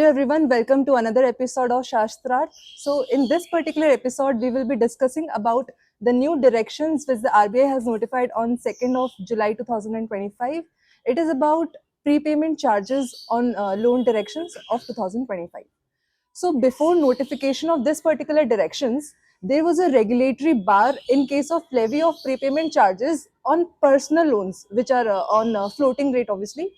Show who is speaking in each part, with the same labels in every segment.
Speaker 1: Hello everyone, welcome to another episode of Shastrartha. So in this particular episode, we will be discussing about the new directions which the RBI has notified on 2nd of July 2025. It is about prepayment charges on loan directions of 2025. So before notification of this particular directions, there was a regulatory bar in case of levy of prepayment charges on personal loans, which are on floating rate, obviously.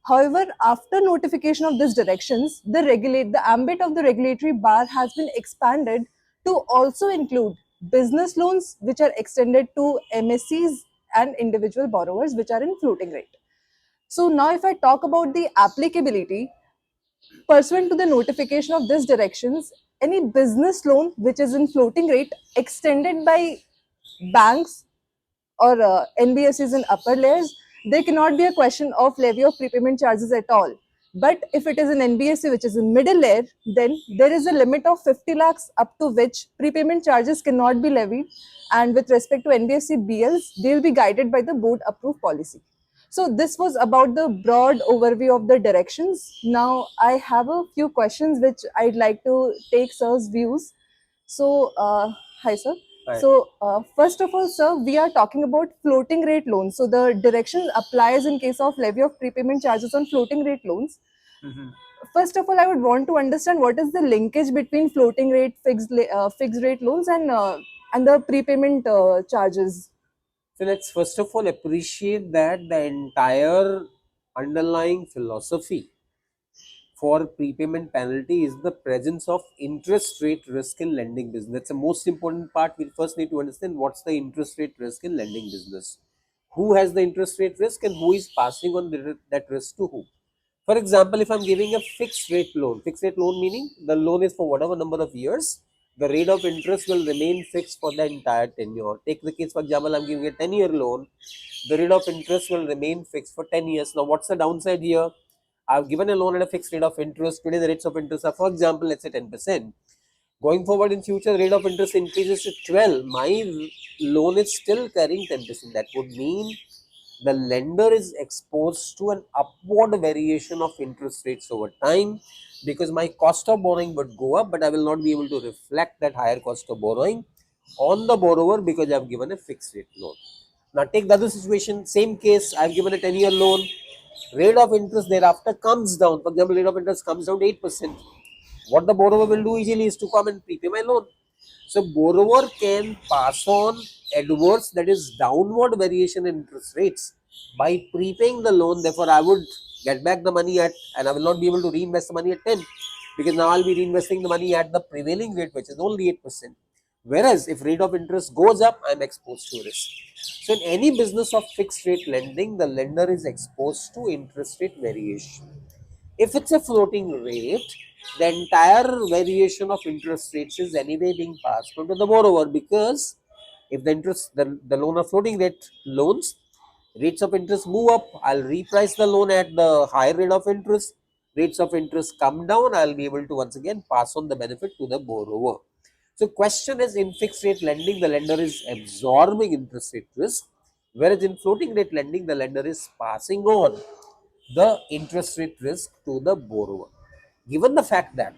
Speaker 1: However, after notification of these directions, the ambit of the regulatory bar has been expanded to also include business loans, which are extended to MSCs and individual borrowers, which are in floating rate. So now, if I talk about the applicability, pursuant to the notification of these directions, any business loan which is in floating rate extended by banks or NBFCs in upper layers, there cannot be a question of levy of prepayment charges at all. But if it is an NBFC which is in middle layer, then there is a limit of 50 lakhs up to which prepayment charges cannot be levied. And with respect to NBFC BLs, they will be guided by the board approved policy. So this was about the broad overview of the directions. Now I have a few questions which I'd like to take sir's views. So, hi sir.
Speaker 2: Right.
Speaker 1: So, first of all, sir, we are talking about floating rate loans. So, the direction applies in case of levy of prepayment charges on floating rate loans.
Speaker 2: Mhm.
Speaker 1: First of all, I would want to understand what is the linkage between floating rate, fixed rate loans and the prepayment charges.
Speaker 2: So let's first of all appreciate that the entire underlying philosophy for prepayment penalty is the presence of interest rate risk in lending business. That's the most important part. We first need to understand what's the interest rate risk in lending business. Who has the interest rate risk and who is passing on that risk to who? For example, if I'm giving a fixed rate loan meaning the loan is for whatever number of years, the rate of interest will remain fixed for the entire tenure. Take the case, for example, I'm giving a 10-year loan, the rate of interest will remain fixed for 10 years. Now, what's the downside here? I've given a loan at a fixed rate of interest. Today, the rates of interest are, for example, let's say 10%. Going forward in future, the rate of interest increases to 12. My loan is still carrying 10%. That would mean the lender is exposed to an upward variation of interest rates over time because my cost of borrowing would go up, but I will not be able to reflect that higher cost of borrowing on the borrower because I have given a fixed rate loan. Now take the other situation, same case, I have given a 10-year loan, rate of interest thereafter comes down. For example, rate of interest comes down to 8%. What the borrower will do easily is to come and prepay my loan. So borrower can pass on adverse, that is downward variation in interest rates by prepaying the loan. Therefore, I would get back the money at, and I will not be able to reinvest the money at 10 because now I'll be reinvesting the money at the prevailing rate, which is only 8%. Whereas if rate of interest goes up, I'm exposed to risk. So in any business of fixed rate lending, the lender is exposed to interest rate variation. If it's a floating rate, the entire variation of interest rates is anyway being passed on to the borrower because if the loan of floating rate loans, rates of interest move up, I'll reprice the loan at the higher rate of interest. Rates of interest come down, I'll be able to once again pass on the benefit to the borrower. So question is, in fixed rate lending, the lender is absorbing interest rate risk, whereas in floating rate lending, the lender is passing on the interest rate risk to the borrower. Given the fact that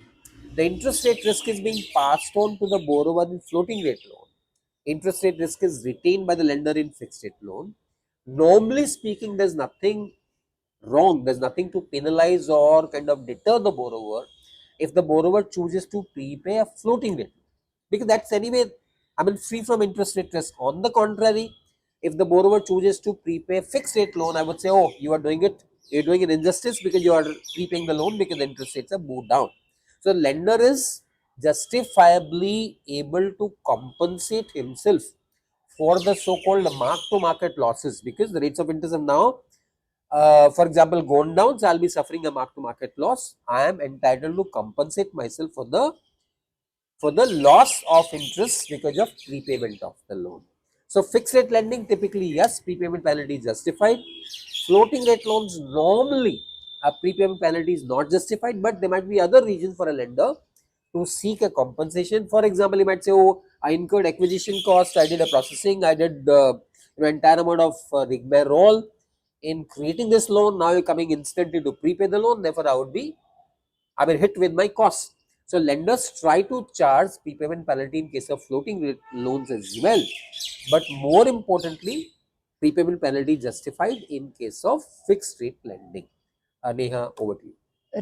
Speaker 2: the interest rate risk is being passed on to the borrower in floating rate loan, interest rate risk is retained by the lender in fixed rate loan. Normally speaking, there's nothing wrong, there's nothing to penalize or kind of deter the borrower if the borrower chooses to prepay a floating rate loan, because that's anyway, I mean, free from interest rate risk. On the contrary, if the borrower chooses to prepay fixed rate loan, I would say, oh, you're doing an injustice because you are prepaying the loan because the interest rates are moved down. So lender is justifiably able to compensate himself for the so-called mark-to-market losses because the rates of interest have now, for example, gone down. So I'll be suffering a mark-to-market loss. I am entitled to compensate myself for the loss of interest because of prepayment of the loan. So fixed rate lending, typically yes, prepayment penalty is justified. Floating rate loans, normally a prepayment penalty is not justified, but there might be other reasons for a lender to seek a compensation. For example, you might say, oh, I incurred acquisition cost, I did a processing, I did entire amount of rigmarole in creating this loan. Now you're coming instantly to prepay the loan, therefore I would be hit with my costs. So lenders try to charge prepayment penalty in case of floating rate loans as well. But more importantly, prepayment penalty justified in case of fixed rate lending. Neha, over to you.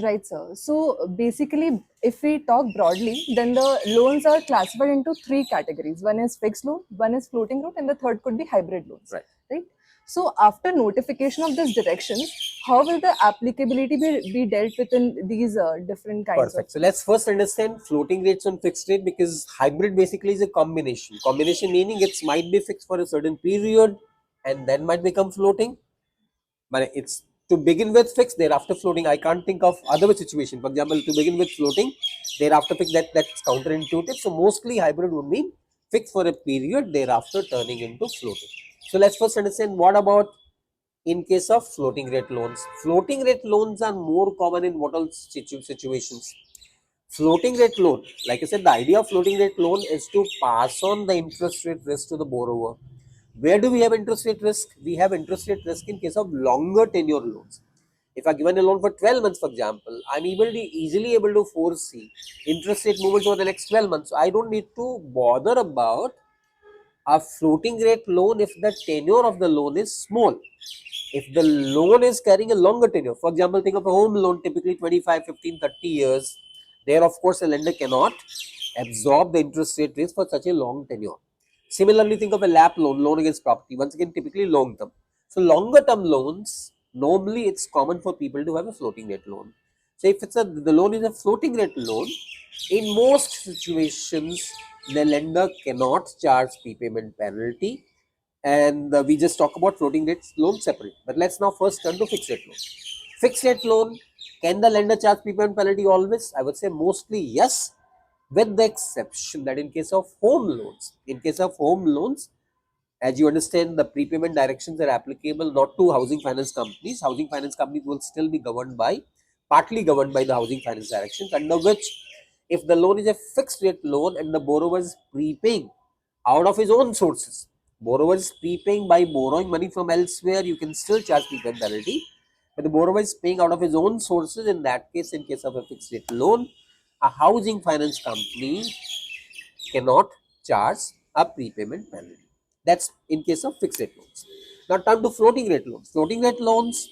Speaker 1: Right, sir. So basically, if we talk broadly, then the loans are classified into three categories. One is fixed loan, one is floating rate, and the third could be hybrid loans.
Speaker 2: Right.
Speaker 1: Right. So after notification of this directions, how will the applicability be dealt with in these different kinds
Speaker 2: Perfect. So let's first understand floating rates on fixed rate, because hybrid basically is a combination. Combination meaning it might be fixed for a certain period and then might become floating. But it's to begin with fixed, thereafter floating. I can't think of other situation. For example, to begin with floating, thereafter fixed, that's counterintuitive. So mostly hybrid would mean fixed for a period, thereafter turning into floating. So let's first understand what about in case of floating rate loans. Floating rate loans are more common in what all situations? Floating rate loan, like I said, the idea of floating rate loan is to pass on the interest rate risk to the borrower. Where do we have interest rate risk? We have interest rate risk in case of longer tenure loans. If I given a loan for 12 months, for example, I'm easily able to foresee interest rate movements over the next 12 months. So I don't need to bother about a floating rate loan if the tenure of the loan is small. If the loan is carrying a longer tenure, for example, think of a home loan, typically 25, 15, 30 years, there of course a lender cannot absorb the interest rate risk for such a long tenure. Similarly, think of a LAP loan, loan against property, once again typically long term. So longer term loans, normally it's common for people to have a floating rate loan. So if the loan is a floating rate loan, in most situations the lender cannot charge prepayment penalty, and we just talk about floating rate loan separate. But let's now first turn to fixed rate loan. Fixed rate loan, can the lender charge prepayment penalty always? I would say mostly yes, with the exception that in case of home loans, as you understand, the prepayment directions are applicable not to housing finance companies. Housing finance companies will still be partly governed by the housing finance directions, under which if the loan is a fixed rate loan and the borrower is prepaying out of his own sources, borrower is prepaying by borrowing money from elsewhere, you can still charge prepayment penalty. But the borrower is paying out of his own sources, in that case, in case of a fixed rate loan, a housing finance company cannot charge a prepayment penalty. That's in case of fixed rate loans. Now turn to floating rate loans. Floating rate loans,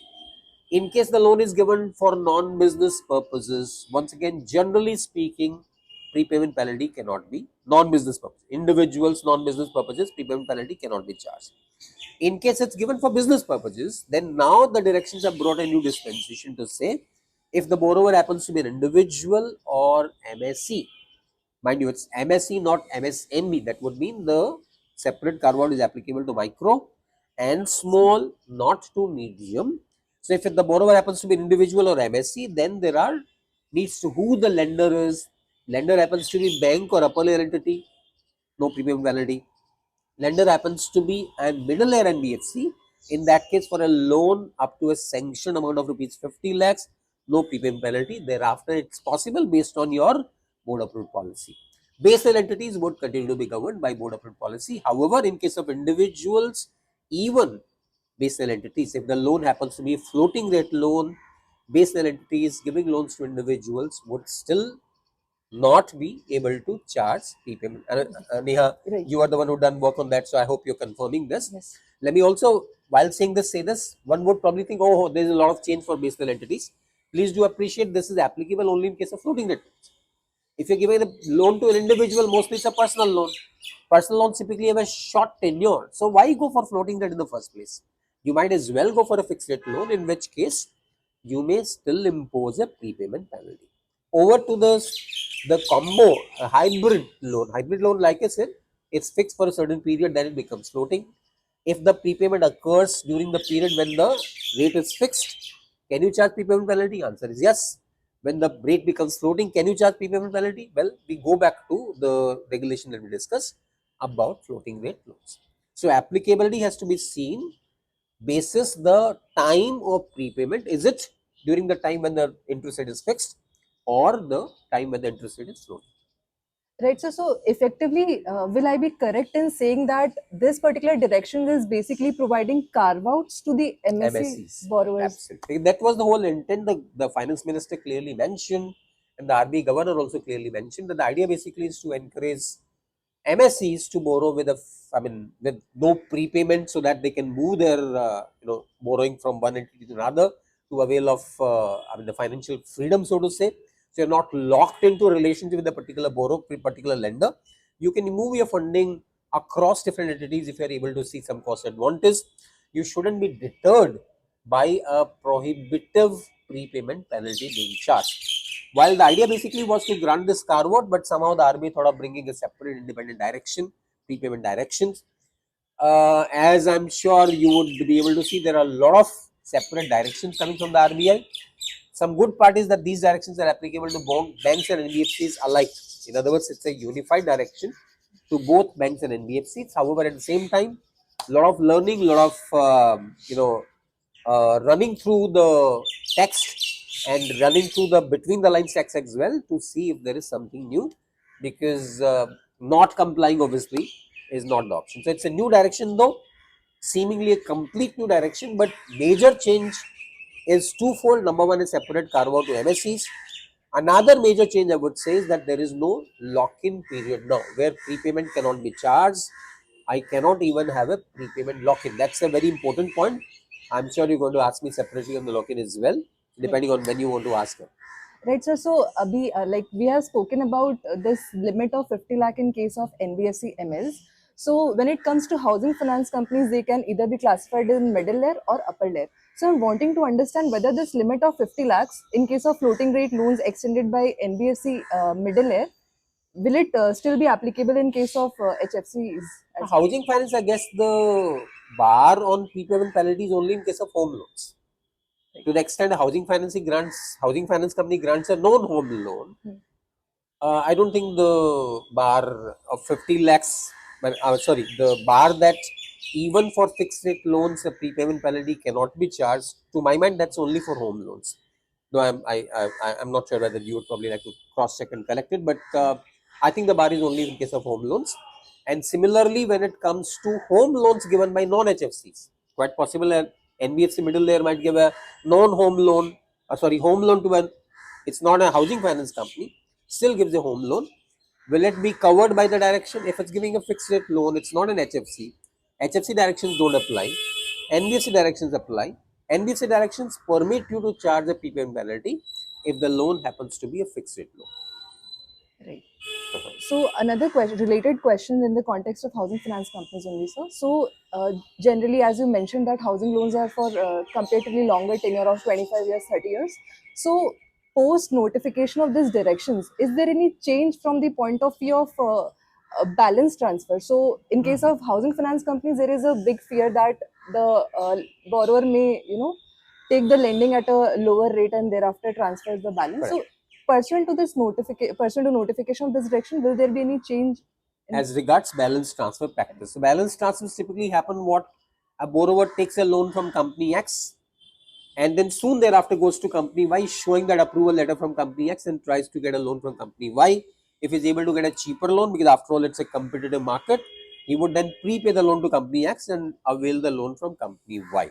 Speaker 2: in case the loan is given for non-business purposes, once again, generally speaking, prepayment penalty cannot be non-business purposes. Individuals, non-business purposes, prepayment penalty cannot be charged. In case it's given for business purposes, then now the directions have brought a new dispensation to say if the borrower happens to be an individual or MSC. Mind you, it's MSC, not MSME. That would mean the separate carve-out is applicable to micro and small, not to medium. So if the borrower happens to be an individual or MSC, then there are needs to who the lender is. Lender happens to be bank or upper layer entity, no premium penalty. Lender happens to be a middle layer NBFC. In that case, for a loan up to a sanctioned amount of rupees 50 lakhs, no prepayment penalty. Thereafter, it's possible based on your board approved policy. Base layer entities would continue to be governed by board approved policy. However, in case of individuals, even base layer entities, if the loan happens to be a floating rate loan, base layer entities giving loans to individuals would still not be able to charge prepayment. Neha,
Speaker 1: Right.
Speaker 2: you are the one who done work on that, so I hope you're confirming this.
Speaker 1: Yes.
Speaker 2: Let me also, while saying this, say this. One would probably think, oh, there's a lot of change for base level entities. Please do appreciate this is applicable only in case of floating rate loans. If you're giving a loan to an individual, mostly it's a personal loan. Personal loans typically have a short tenure. So why go for floating rate in the first place? You might as well go for a fixed rate loan, in which case you may still impose a prepayment penalty. Over to the combo, a hybrid loan. Hybrid loan, like I said, it's fixed for a certain period, then it becomes floating. If the prepayment occurs during the period when the rate is fixed, can you charge prepayment penalty? Answer is yes. When the rate becomes floating, can you charge prepayment penalty? Well, we go back to the regulation that we discussed about floating rate loans. So applicability has to be seen basis the time of prepayment. Is it during the time when the interest rate is fixed or the time when the interest rate is floating?
Speaker 1: Right. So effectively, will I be correct in saying that this particular direction is basically providing carve outs to the MSC
Speaker 2: MSCs.
Speaker 1: borrowers?
Speaker 2: Absolutely. That was the whole intent. The finance minister clearly mentioned and the RBI governor also clearly mentioned that the idea basically is to encourage MSCs to borrow with with no prepayment, so that they can move their borrowing from one entity to another to avail of the financial freedom, so to say. So you're not locked into a relationship with a particular particular lender. You can move your funding across different entities if you're able to see some cost advantage. You shouldn't be deterred by a prohibitive prepayment penalty being charged. While the idea basically was to grant this carve-out, but somehow the RBI thought of bringing a separate independent direction, prepayment directions. As I'm sure you would be able to see, there are a lot of separate directions coming from the RBI. Some good part is that these directions are applicable to banks and NBFCs alike. In other words, it's a unified direction to both banks and NBFCs. However, at the same time, a lot of learning, a lot of running through the text and running through the between the lines text as well to see if there is something new, because not complying obviously is not the option. So it's a new direction, though seemingly a complete new direction, but major change is twofold. Number one is separate carve out to MSCs. Another major change I would say is that there is no lock-in period now, where prepayment cannot be charged. I cannot even have a prepayment lock-in. That's a very important point. I'm sure you're going to ask me separately on the lock-in as well,
Speaker 1: Right.
Speaker 2: depending on when you want to ask her.
Speaker 1: Right, sir. So, Abhi, like we have spoken about this limit of 50 lakh in case of NBFC MLs. So, when it comes to housing finance companies, they can either be classified in middle layer or upper layer. So, I'm wanting to understand whether this limit of 50 lakhs in case of floating rate loans extended by NBFC middle layer, will it still be applicable in case of HFCs as well?
Speaker 2: Housing finance, I guess the bar on prepayment penalty is only in case of home loans. To the extent a housing finance company grants a non-home loan, I don't think the bar of 50 lakhs, but sorry, the bar that even for fixed rate loans, a prepayment penalty cannot be charged. To my mind, that's only for home loans. No, I'm not sure whether you would probably like to cross check and collect it, but I think the bar is only in case of home loans. And similarly, when it comes to home loans given by non-HFCs, quite possible an NBFC middle layer might give a non-home loan, home loan to an, it's not a housing finance company, still gives a home loan. Will it be covered by the direction? If it's giving a fixed rate loan, it's not an HFC. HFC directions don't apply. NBFC directions apply. NBFC directions permit you to charge a prepayment penalty if the loan happens to be a fixed rate loan.
Speaker 1: Right. So another question, related question in the context of housing finance companies only, sir. So generally, as you mentioned, that housing loans are for comparatively longer tenure of 25 years, 30 years. So post notification of these directions, is there any change from the point of view of balance transfer? So in case of housing finance companies, there is a big fear that the borrower may, take the lending at a lower rate and thereafter transfers the balance.
Speaker 2: Correct.
Speaker 1: So pursuant to notification of this direction, will there be any change
Speaker 2: As regards balance transfer practice, so balance transfers typically happen what a borrower takes a loan from company X and then soon thereafter goes to company Y showing that approval letter from company X and tries to get a loan from company Y. If he's able to get a cheaper loan, because after all it's a competitive market, he would then prepay the loan to company X and avail the loan from company Y.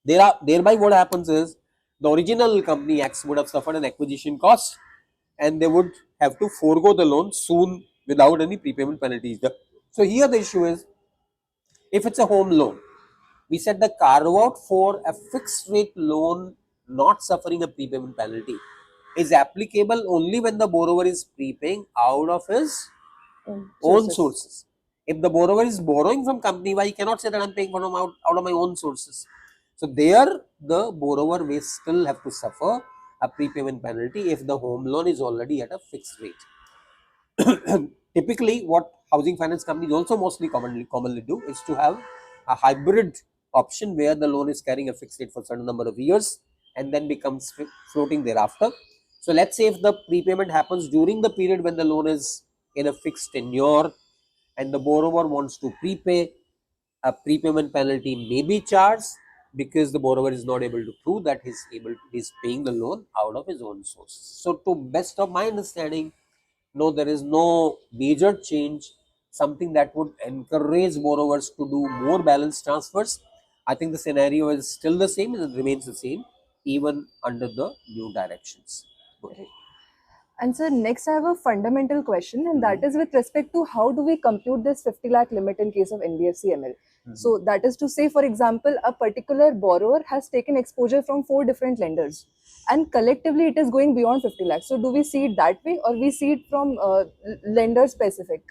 Speaker 2: Thereby what happens is the original company X would have suffered an acquisition cost and they would have to forego the loan soon without any prepayment penalties. So here the issue is, if it's a home loan, we said the carve out for a fixed rate loan not suffering a prepayment penalty is applicable only when the borrower is prepaying out of his own sources. If the borrower is borrowing from company Y, he cannot say that I'm paying out of my own sources. So there the borrower may still have to suffer a prepayment penalty if the home loan is already at a fixed rate. Typically, what housing finance companies also mostly commonly do is to have a hybrid option where the loan is carrying a fixed rate for a certain number of years and then becomes floating thereafter. So let's say if the prepayment happens during the period when the loan is in a fixed tenure and the borrower wants to prepay, a prepayment penalty may be charged because the borrower is not able to prove that he's paying the loan out of his own sources. So to best of my understanding, no, there is no major change, something that would encourage borrowers to do more balance transfers. I think the scenario is still the same and it remains the same even under the new directions. Good.
Speaker 1: Right. And so next I have a fundamental question, and that is with respect to how do we compute this 50 lakh limit in case of NBFC ML. So that is to say, for example, a particular borrower has taken exposure from 4 different lenders, and collectively it is going beyond 50 lakhs. So do we see it that way, or we see it from lender specific?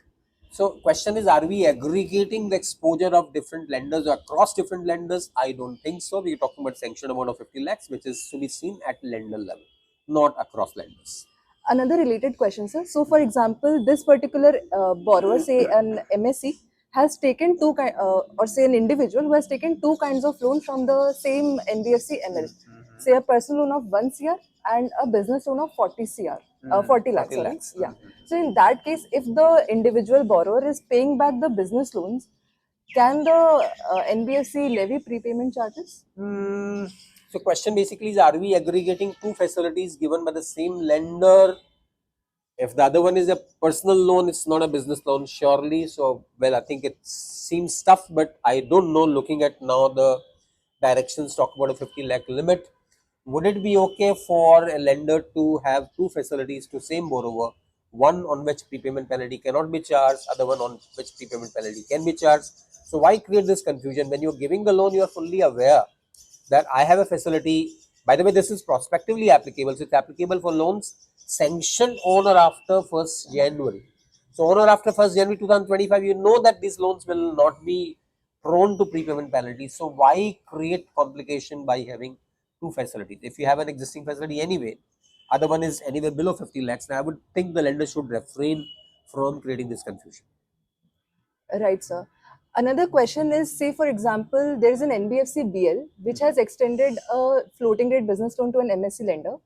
Speaker 2: So question is, are we aggregating the exposure of different lenders or across different lenders? I don't think so. We're talking about sanctioned amount of 50 lakhs, which is to be seen at lender level, not across lenders.
Speaker 1: Another related question, sir. So, for example, this particular borrower, say an MSC, has taken or say an individual who has taken 2 kinds of loan from the same NBFC ML, say a personal loan of 1 CR and a business loan of 40 CR, 40 lakhs,
Speaker 2: 40
Speaker 1: sorry.
Speaker 2: lakhs.
Speaker 1: Yeah. So, in that case, if the individual borrower is paying back the business loans, can the NBFC levy prepayment charges?
Speaker 2: So question basically is, are we aggregating two facilities given by the same lender? If the other one is a personal loan, it's not a business loan, surely. So, well, I think it seems tough, but I don't know. Looking at now the directions talk about a 50 lakh limit. Would it be okay for a lender to have two facilities to same borrower, one on which prepayment penalty cannot be charged, other one on which prepayment penalty can be charged? So why create this confusion? When you're giving the loan, you are fully aware that I have a facility. By the way, this is prospectively applicable. So it's applicable for loans sanctioned on or after 1st January. So on or after 1st January 2025, you know that these loans will not be prone to prepayment penalties. So why create complication by having two facilities? If you have an existing facility anyway, other one is anywhere below 50 lakhs, then I would think the lender should refrain from creating this confusion.
Speaker 1: Right, sir. Another question is, say, for example, there is an NBFC BL which has extended a floating rate business loan to an MSC lender.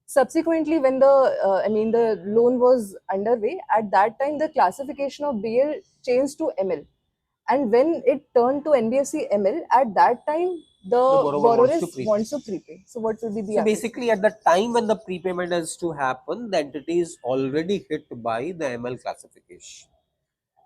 Speaker 1: Subsequently, when the loan was underway, at that time the classification of BL changed to ML, and when it turned to NBFC ML, at that time the
Speaker 2: The borrower
Speaker 1: borrower
Speaker 2: wants to prepay.
Speaker 1: wants to prepay. So, what will be the
Speaker 2: So
Speaker 1: application?
Speaker 2: basically, at the time when the prepayment is to happen, the entity is already hit by the ML classification.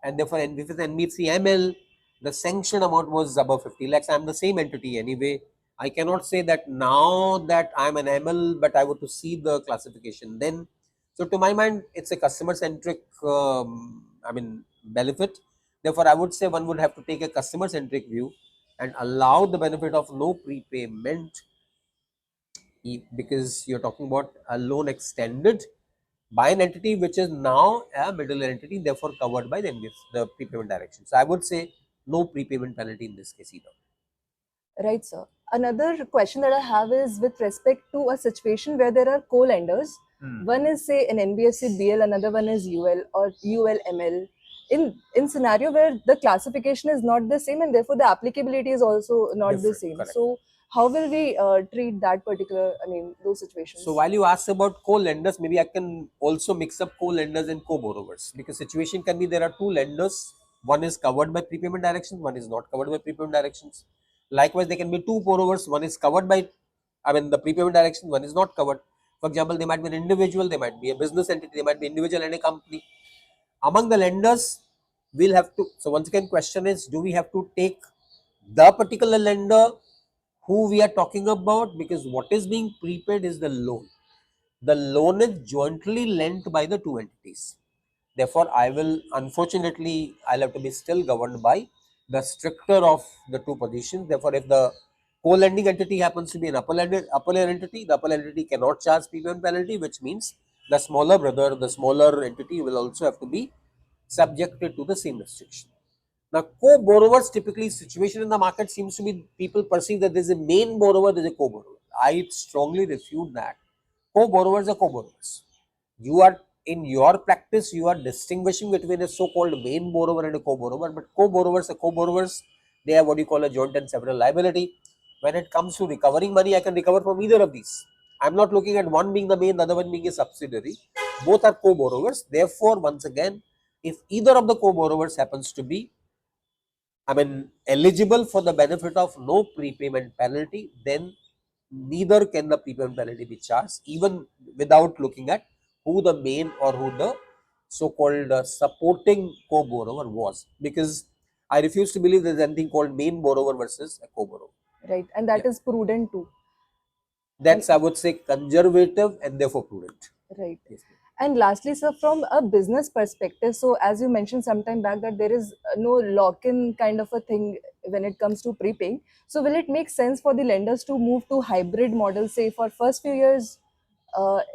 Speaker 2: And therefore, if it's NBFC ML, the sanction amount was above 50 lakhs. I'm the same entity anyway. I cannot say that now that I'm an ML, but I would to see the classification then. So to my mind, it's a customer centric, benefit. Therefore, I would say one would have to take a customer centric view and allow the benefit of no prepayment, because you're talking about a loan extended by an entity which is now a middle entity, therefore covered by the NBFC, the prepayment direction. So I would say no prepayment penalty in this case either.
Speaker 1: Right, sir. Another question that I have is with respect to a situation where there are co-lenders. One is, say, an NBFC BL, another one is UL or ULML. In scenario where the classification is not the same and therefore the applicability is also not the
Speaker 2: Different,
Speaker 1: same.
Speaker 2: correct.
Speaker 1: So how will we treat that particular, those situations?
Speaker 2: So while you ask about co-lenders, maybe I can also mix up co-lenders and co-borrowers, because situation can be there are two lenders, one is covered by prepayment directions, one is not covered by prepayment directions. Likewise, there can be two borrowers, one is covered by, the prepayment direction, one is not covered. For example, they might be an individual, they might be a business entity, they might be individual and a company. Among the lenders, we'll have to, so once again, question is, do we have to take the particular lender who we are talking about, because what is being prepaid is the loan. The loan is jointly lent by the two entities. Therefore, unfortunately, I'll have to be still governed by the stricter of the two positions. Therefore, if the co-lending entity happens to be an upper layer entity, the upper entity cannot charge prepayment penalty, which means the smaller brother, the smaller entity will also have to be subjected to the same restriction. Now, co-borrowers, typically situation in the market seems to be people perceive that there's a main borrower, there's a co-borrower. I strongly refute that. Co-borrowers are co-borrowers. You are, in your practice, you are distinguishing between a so-called main borrower and a co-borrower, but co-borrowers are co-borrowers. They have what you call a joint and several liability. When it comes to recovering money, I can recover from either of these. I'm not looking at one being the main, the other one being a subsidiary. Both are co-borrowers. Therefore, once again, if either of the co-borrowers happens to be eligible for the benefit of no prepayment penalty, then neither can the prepayment penalty be charged, even without looking at who the main or who the so-called supporting co-borrower was, because I refuse to believe there's anything called main borrower versus a co-borrower.
Speaker 1: Right, and that
Speaker 2: Yeah.
Speaker 1: is prudent too.
Speaker 2: That's, I would say, conservative and therefore prudent.
Speaker 1: Right.
Speaker 2: Yes.
Speaker 1: And lastly, sir, from a business perspective, so as you mentioned sometime back that there is no lock-in kind of a thing when it comes to prepaying. So will it make sense for the lenders to move to hybrid model? Say for first few years,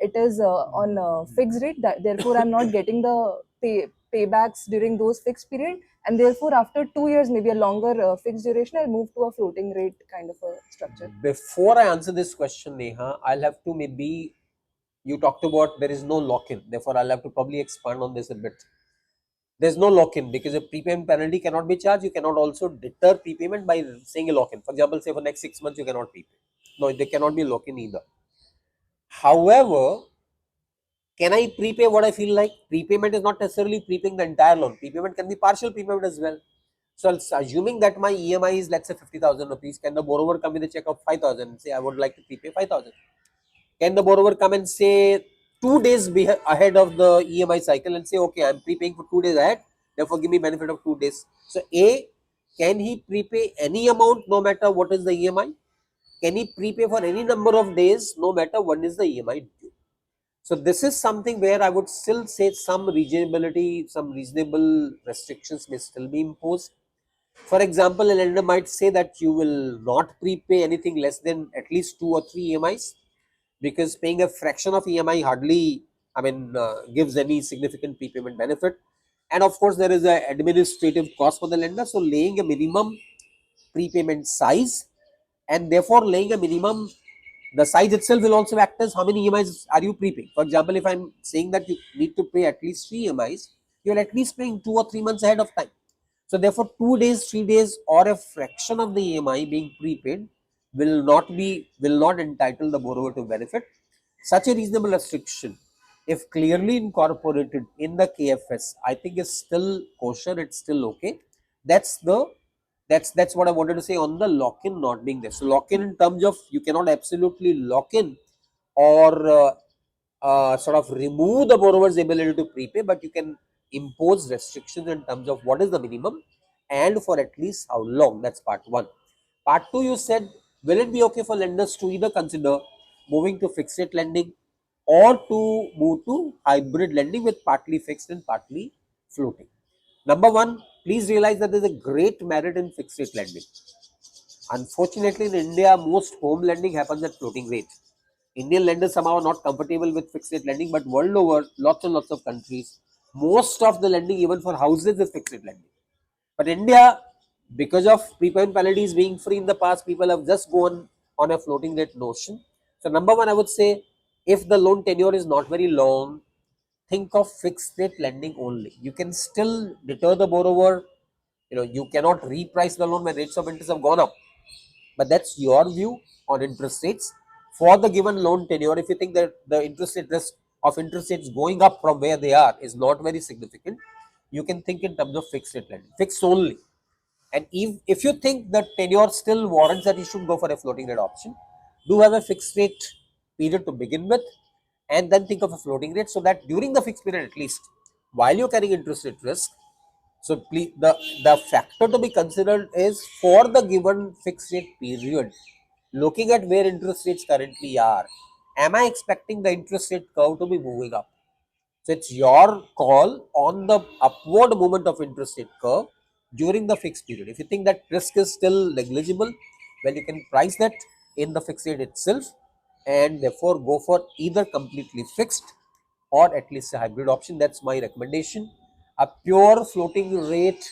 Speaker 1: it is on fixed rate. That therefore I'm not getting the paybacks during those fixed period, and therefore after 2 years, maybe a longer fixed duration, I'll move to a floating rate kind of a structure.
Speaker 2: Before I answer this question, Neha, I'll have to maybe, you talked about there is no lock-in. Therefore, I'll have to probably expand on this a bit. There's no lock-in because a prepayment penalty cannot be charged. You cannot also deter prepayment by saying a lock-in. For example, say for next 6 months you cannot prepay. No, there cannot be lock-in either. However, can I prepay what I feel like? Prepayment is not necessarily prepaying the entire loan. Prepayment can be partial prepayment as well. So, assuming that my EMI is, let's say, 50,000 rupees, can the borrower come with a check of 5,000 and say, I would like to prepay 5,000? Can the borrower come and say 2 days ahead of the EMI cycle and say, okay, I'm prepaying for 2 days ahead, therefore give me benefit of 2 days? So, A, can he prepay any amount no matter what is the EMI? Can he prepay for any number of days no matter when is the EMI due? So this is something where I would still say some reasonability, some reasonable restrictions may still be imposed. For example, a lender might say that you will not prepay anything less than at least 2 or 3 EMIs, because paying a fraction of EMI hardly, gives any significant prepayment benefit. And of course, there is an administrative cost for the lender. So laying a minimum prepayment size, and therefore laying a minimum, the size itself will also act as how many EMIs are you prepaying. For example, if I'm saying that you need to pay at least 3 EMIs, you're at least paying 2 or 3 months ahead of time. So therefore 2 days, 3 days, or a fraction of the EMI being prepaid will not entitle the borrower to benefit. Such a reasonable restriction, if clearly incorporated in the KFS, I think is still kosher. It's still okay. That's the that's what I wanted to say on the lock-in not being there. So lock-in in terms of you cannot absolutely lock in or sort of remove the borrower's ability to prepay, but you can impose restrictions in terms of what is the minimum and for at least how long. That's part one. Part two, you said, will it be okay for lenders to either consider moving to fixed rate lending or to move to hybrid lending with partly fixed and partly floating? Number one, please realize that there's a great merit in fixed rate lending. Unfortunately, in India, most home lending happens at floating rate. Indian lenders somehow are not comfortable with fixed rate lending, but world over, lots and lots of countries, most of the lending, even for houses, is fixed rate lending. But India, because of prepayment penalties being free in the past, people have just gone on a floating rate notion. So, number one, I would say, if the loan tenure is not very long, think of fixed rate lending only. You can still deter the borrower. You cannot reprice the loan when rates of interest have gone up, but that's your view on interest rates for the given loan tenure. If you think that the interest rate risk of interest rates going up from where they are is not very significant, you can think in terms of fixed rate lending, fixed only. And if you think that tenure still warrants that you should go for a floating rate option, do have a fixed rate period to begin with, and then think of a floating rate, so that during the fixed period, at least while you're carrying interest rate risk, so please, the factor to be considered is for the given fixed rate period, looking at where interest rates currently are, am I expecting the interest rate curve to be moving up? So it's your call on the upward movement of interest rate curve during the fixed period. If you think that risk is still negligible, well, you can price that in the fixed rate itself, and therefore go for either completely fixed or at least a hybrid option. That's my recommendation. A pure floating rate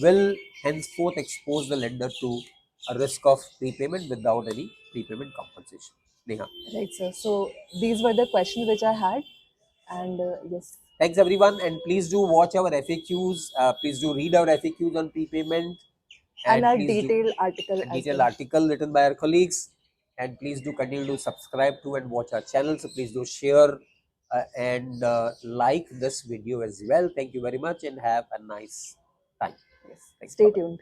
Speaker 2: will henceforth expose the lender to a risk of prepayment without any prepayment compensation. Neha.
Speaker 1: Right, sir. So these were the questions which I had, and yes.
Speaker 2: Thanks everyone, and please do watch our FAQs. Please do read our FAQs on prepayment,
Speaker 1: And
Speaker 2: and
Speaker 1: a
Speaker 2: please do
Speaker 1: detailed article
Speaker 2: a
Speaker 1: as
Speaker 2: detailed
Speaker 1: well.
Speaker 2: article written by our colleagues. And please do continue to subscribe to and watch our channel. So please do share and like this video as well. Thank you very much and have a nice time.
Speaker 1: Yes.
Speaker 2: Thanks.
Speaker 1: Stay
Speaker 2: Bye-bye.
Speaker 1: tuned.